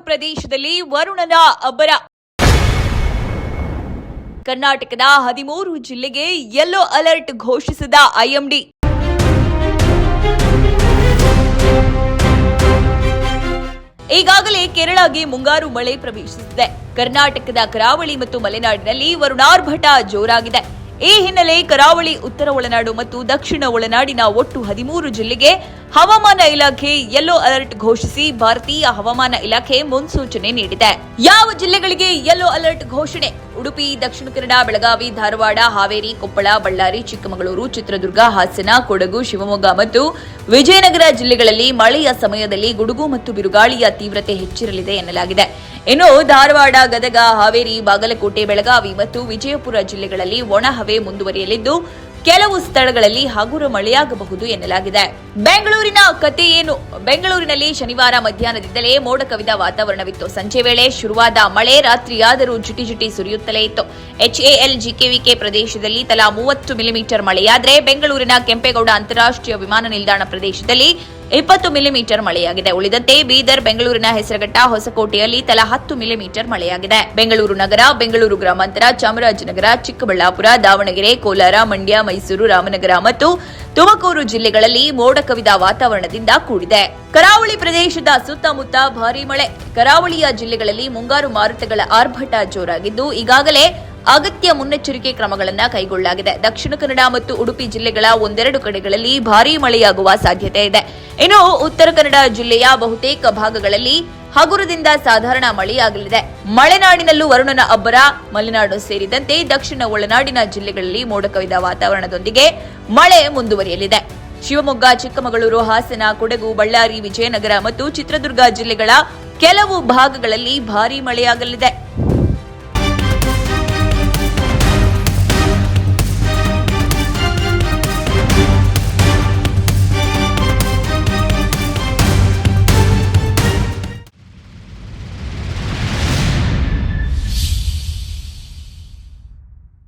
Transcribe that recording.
ಪ್ರದೇಶದಲ್ಲಿ ವರುಣನ ಅಬ್ಬರ. ಕರ್ನಾಟಕದ 13 ಜಿಲ್ಲೆಗೆ ಯೆಲ್ಲೋ ಅಲರ್ಟ್ ಘೋಷಿಸಿದ ಐಎಂಡಿ. ಈಗಾಗಲೇ ಕೇರಳಗೆ ಮುಂಗಾರು ಮಳೆ ಪ್ರವೇಶಿಸಿದೆ. ಕರ್ನಾಟಕದ ಕರಾವಳಿ ಮತ್ತು ಮಲೆನಾಡಿನಲ್ಲಿ ವರುಣಾರ್ಭಟ ಜೋರಾಗಿದೆ. ಈ ಹಿನ್ನೆಲೆ ಕರಾವಳಿ, ಉತ್ತರ ಒಳನಾಡು ಮತ್ತು ದಕ್ಷಿಣ ಒಳನಾಡಿನ ಒಟ್ಟು 13 ಜಿಲ್ಲೆಗೆ ಹವಾಮಾನ ಇಲಾಖೆ ಯೆಲ್ಲೋ ಅಲರ್ಟ್ ಘೋಷಿಸಿ ಭಾರತೀಯ ಹವಾಮಾನ ಇಲಾಖೆ ಮುನ್ಸೂಚನೆ ನೀಡಿದೆ. ಯಾವ ಜಿಲ್ಲೆಗಳಿಗೆ ಯೆಲ್ಲೋ ಅಲರ್ಟ್ ಘೋಷಣೆ? ಉಡುಪಿ, ದಕ್ಷಿಣ ಕನ್ನಡ, ಬೆಳಗಾವಿ, ಧಾರವಾಡ, ಹಾವೇರಿ, ಕೊಪ್ಪಳ, ಬಳ್ಳಾರಿ, ಚಿಕ್ಕಮಗಳೂರು, ಚಿತ್ರದುರ್ಗ, ಹಾಸನ, ಕೊಡಗು, ಶಿವಮೊಗ್ಗ ಮತ್ತು ವಿಜಯನಗರ ಜಿಲ್ಲೆಗಳಲ್ಲಿ ಮಳೆಯ ಸಮಯದಲ್ಲಿ ಗುಡುಗು ಮತ್ತು ಬಿರುಗಾಳಿಯ ತೀವ್ರತೆ ಹೆಚ್ಚಿರಲಿದೆ ಎನ್ನಲಾಗಿದೆ. ಇನ್ನು ಧಾರವಾಡ, ಗದಗ, ಹಾವೇರಿ, ಬಾಗಲಕೋಟೆ, ಬೆಳಗಾವಿ ಮತ್ತು ವಿಜಯಪುರ ಜಿಲ್ಲೆಗಳಲ್ಲಿ ಒಣಹವೆ ಮುಂದುವರಿಯಲಿದ್ದು ಕೆಲವು ಸ್ಥಳಗಳಲ್ಲಿ ಹಗುರ ಮಳೆಯಾಗಬಹುದು ಎನ್ನಲಾಗಿದೆ. ಬೆಂಗಳೂರಿನ ಕತೆ ಏನು? ಬೆಂಗಳೂರಿನಲ್ಲಿ ಶನಿವಾರ ಮಧ್ಯಾಹ್ನದಿಂದಲೇ ಮೋಡ ಕವಿದ ವಾತಾವರಣವಿತ್ತು. ಸಂಜೆ ವೇಳೆ ಶುರುವಾದ ಮಳೆ ರಾತ್ರಿಯಾದರೂ ಜಿಟಿ ಸುರಿಯುತ್ತಲೇ ಇತ್ತು. HAL GKVK ಪ್ರದೇಶದಲ್ಲಿ ತಲಾ 30 ಮಿಲಿಮೀಟರ್ ಮಳೆಯಾದರೆ ಬೆಂಗಳೂರಿನ ಕೆಂಪೇಗೌಡ ಅಂತಾರಾಷ್ಟ್ರೀಯ ವಿಮಾನ ನಿಲ್ದಾಣ ಪ್ರದೇಶದಲ್ಲಿ 20 ಮಿಲಿಮೀಟರ್ ಮಳೆಯಾಗಿದೆ. ಉಳಿದಂತೆ ಬೀದರ್, ಬೆಂಗಳೂರಿನ ಹೆಸರಘಟ್ಟ, ಹೊಸಕೋಟೆಯಲ್ಲಿ ತಲಾ 10 ಮಿಲಿಮೀಟರ್ ಮಳೆಯಾಗಿದೆ. ಬೆಂಗಳೂರು ನಗರ, ಬೆಂಗಳೂರು ಗ್ರಾಮಾಂತರ, ಚಾಮರಾಜನಗರ, ಚಿಕ್ಕಬಳ್ಳಾಪುರ, ದಾವಣಗೆರೆ, ಕೋಲಾರ, ಮಂಡ್ಯ, ಮೈಸೂರು, ರಾಮನಗರ ಮತ್ತು ತುಮಕೂರು ಜಿಲ್ಲೆಗಳಲ್ಲಿ ಮೋಡ ಕವಿದ ವಾತಾವರಣದಿಂದ ಕೂಡಿದೆ. ಕರಾವಳಿ ಪ್ರದೇಶದ ಸುತ್ತಮುತ್ತ ಭಾರೀ ಮಳೆ. ಕರಾವಳಿಯ ಜಿಲ್ಲೆಗಳಲ್ಲಿ ಮುಂಗಾರು ಮಾರುತಗಳ ಆರ್ಭಟ ಜೋರಾಗಿದ್ದು ಈಗಾಗಲೇ ಅಗತ್ಯ ಮುನ್ನೆಚ್ಚರಿಕೆ ಕ್ರಮಗಳನ್ನು ಕೈಗೊಳ್ಳಲಾಗಿದೆ. ದಕ್ಷಿಣ ಕನ್ನಡ ಮತ್ತು ಉಡುಪಿ ಜಿಲ್ಲೆಗಳ ಒಂದೆರಡು ಕಡೆಗಳಲ್ಲಿ ಭಾರೀ ಮಳೆಯಾಗುವ ಸಾಧ್ಯತೆ ಇದೆ. ಇನ್ನು ಉತ್ತರ ಕನ್ನಡ ಜಿಲ್ಲೆಯ ಬಹುತೇಕ ಭಾಗಗಳಲ್ಲಿ ಹಗುರದಿಂದ ಸಾಧಾರಣ ಮಳೆಯಾಗಲಿದೆ. ಮಲೆನಾಡಿನಲ್ಲೂ ವರುಣನ ಅಬ್ಬರ. ಮಲೆನಾಡು ಸೇರಿದಂತೆ ದಕ್ಷಿಣ ಒಳನಾಡಿನ ಜಿಲ್ಲೆಗಳಲ್ಲಿ ಮೋಡ ಕವಿದ ವಾತಾವರಣದೊಂದಿಗೆ ಮಳೆ ಮುಂದುವರಿಯಲಿದೆ. ಶಿವಮೊಗ್ಗ, ಚಿಕ್ಕಮಗಳೂರು, ಹಾಸನ, ಕೊಡಗು, ಬಳ್ಳಾರಿ, ವಿಜಯನಗರ ಮತ್ತು ಚಿತ್ರದುರ್ಗ ಜಿಲ್ಲೆಗಳ ಕೆಲವು ಭಾಗಗಳಲ್ಲಿ ಭಾರೀ ಮಳೆಯಾಗಲಿದೆ.